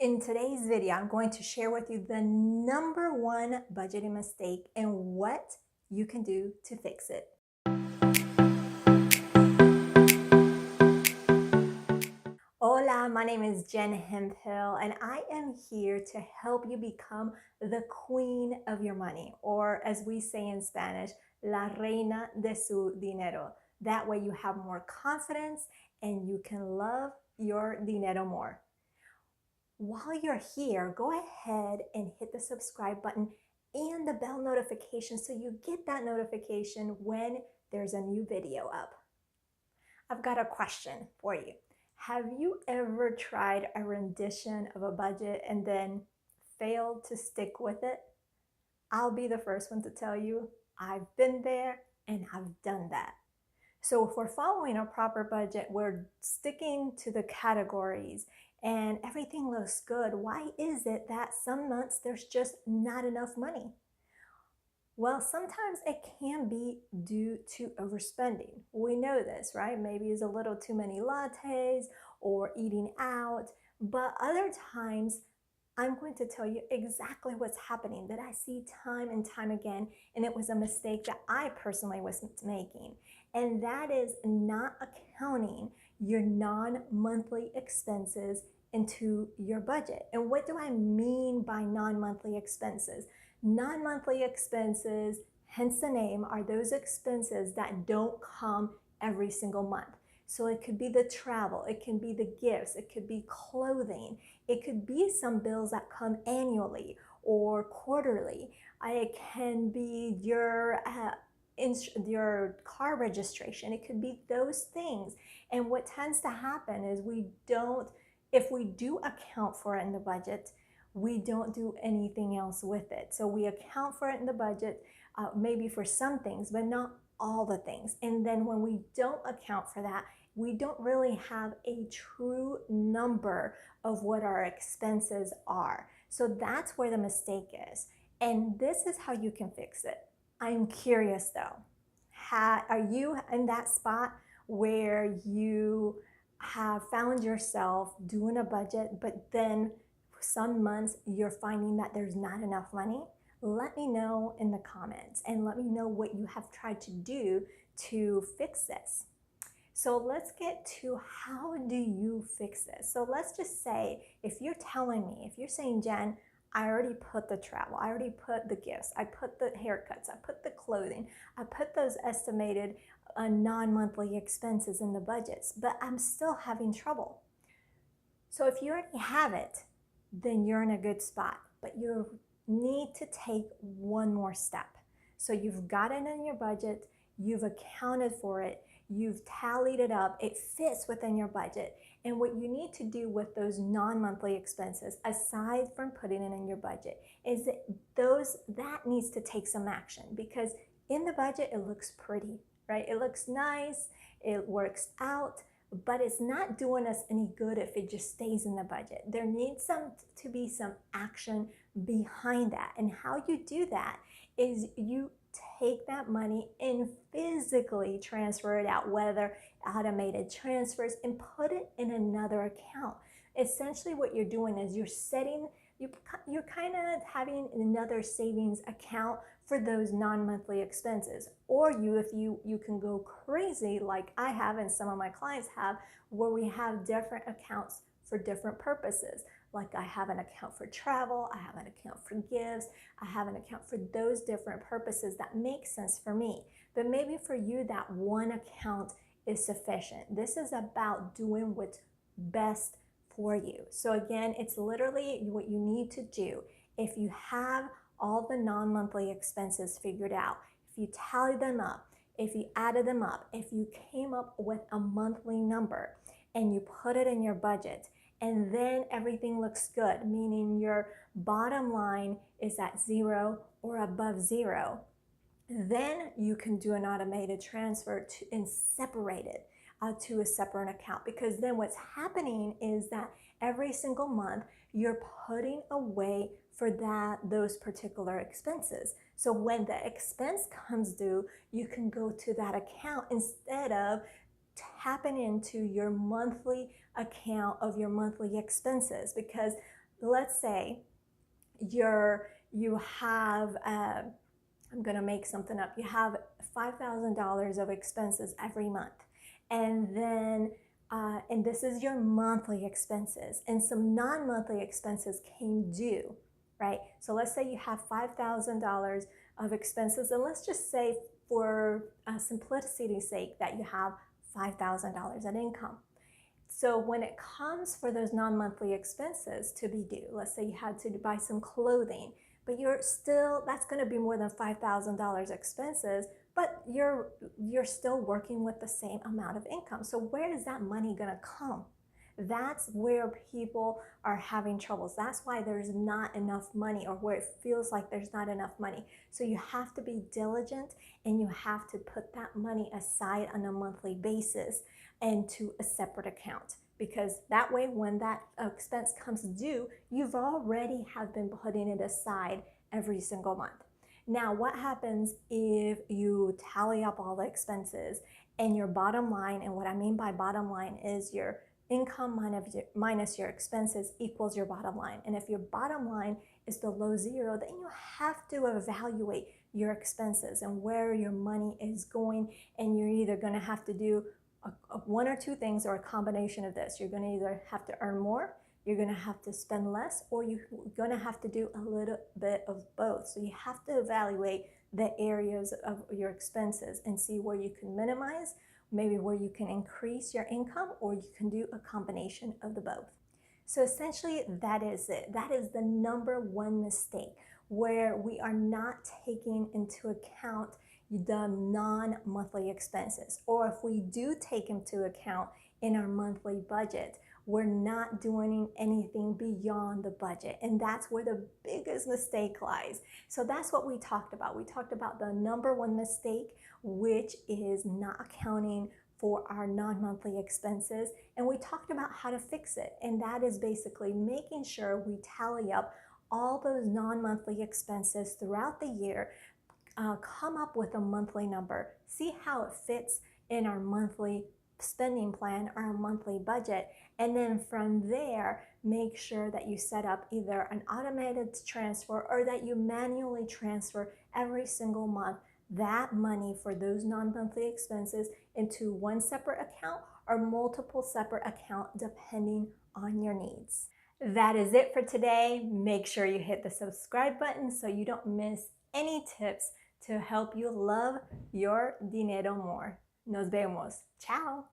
In today's video, I'm going to share with you the number one budgeting mistake and what you can do to fix it. Hola, my name is Jen Hemphill, and I am here to help you become the queen of your money, or as we say in Spanish, la reina de su dinero. That way you have more confidence and you can love your dinero more. While you're here, go ahead and hit the subscribe button and the bell notification so you get that notification when there's a new video up. I've got a question for you. Have you ever tried a rendition of a budget and then failed to stick with it? I'll be the first one to tell you I've been there and I've done that. So if we're following a proper budget, we're sticking to the categories and everything looks good, why is it that some months there's just not enough money? Well, sometimes it can be due to overspending. We know this, right? Maybe it's a little too many lattes or eating out, but other times I'm going to tell you exactly what's happening that I see time and time again, and it was a mistake that I personally was making. And that is not accounting your non-monthly expenses into your budget. And what do I mean by non-monthly expenses? Non-monthly expenses, hence the name, are those expenses that don't come every single month. So it could be the travel, it can be the gifts, it could be clothing, it could be some bills that come annually or quarterly. It can be your car registration. It could be those things. And what tends to happen is if we do account for it in the budget, we don't do anything else with it. So we account for it in the budget, maybe for some things, but not all the things. And then when we don't account for that, we don't really have a true number of what our expenses are. So that's where the mistake is. And this is how you can fix it. I'm curious though, are you in that spot where you have found yourself doing a budget, but then some months you're finding that there's not enough money? Let me know in the comments and let me know what you have tried to do to fix this. So let's get to how do you fix this? So let's just say if you're telling me, if you're saying, Jen, I already put the travel, I already put the gifts, I put the haircuts, I put the clothing, I put those estimated non-monthly expenses in the budgets, but I'm still having trouble. So if you already have it, then you're in a good spot, but you need to take one more step. So you've got it in your budget, you've accounted for it, you've tallied it up, it fits within your budget. And what you need to do with those non-monthly expenses, aside from putting it in your budget, is that needs to take some action, because in the budget, it looks pretty, right? It looks nice, it works out, but it's not doing us any good if it just stays in the budget. There needs to be some action behind that. And how you do that is you take that money and physically transfer it out, whether automated transfers, and put it in another account. Essentially what you're doing is you're kind of having another savings account for those non-monthly expenses. Or if you can go crazy like I have and some of my clients have, where we have different accounts for different purposes. Like I have an account for travel, I have an account for gifts, I have an account for those different purposes that make sense for me. But maybe for you, that one account is sufficient. This is about doing what's best for you. So again, it's literally what you need to do. If you have all the non-monthly expenses figured out, if you tally them up, if you added them up, if you came up with a monthly number and you put it in your budget, and then everything looks good, meaning your bottom line is at zero or above zero, then you can do an automated transfer and separate it to a separate account. Because then what's happening is that every single month you're putting away for those particular expenses. So when the expense comes due, you can go to that account instead of tapping into your monthly account of your monthly expenses. Because let's say you have I'm going to make something up. You have $5,000 of expenses every month, and then and this is your monthly expenses, and some non-monthly expenses came due, right? So let's say you have $5,000 of expenses, and let's just say for simplicity's sake that you have $5,000 in income. So when it comes for those non-monthly expenses to be due, let's say you had to buy some clothing, but that's going to be more than $5,000 expenses, but you're still working with the same amount of income. So where is that money going to come? That's where people are having troubles. That's why there's not enough money, or where it feels like there's not enough money. So you have to be diligent, and you have to put that money aside on a monthly basis and to a separate account, because that way when that expense comes due, you've already have been putting it aside every single month. Now, what happens if you tally up all the expenses and your bottom line, and what I mean by bottom line is your income minus your expenses equals your bottom line. And if your bottom line is below zero, then you have to evaluate your expenses and where your money is going, and you're either going to have to do one or two things, or a combination of this. You're going to either have to earn more, you're going to have to spend less, or you're going to have to do a little bit of both. So you have to evaluate the areas of your expenses and see where you can minimize, maybe where you can increase your income, or you can do a combination of the both. So essentially, that is it. That is the number one mistake, where we are not taking into account the non-monthly expenses. Or if we do take into account in our monthly budget, we're not doing anything beyond the budget. And that's where the biggest mistake lies. So that's what we talked about. We talked about the number one mistake, which is not accounting for our non-monthly expenses. And we talked about how to fix it. And that is basically making sure we tally up all those non-monthly expenses throughout the year, come up with a monthly number, see how it fits in our monthly spending plan or our monthly budget, and then from there make sure that you set up either an automated transfer, or that you manually transfer every single month that money for those non-monthly expenses into one separate account or multiple separate accounts depending on your needs. That is it for today. Make sure you hit the subscribe button so you don't miss any tips to help you love your dinero more. Nos vemos. Ciao.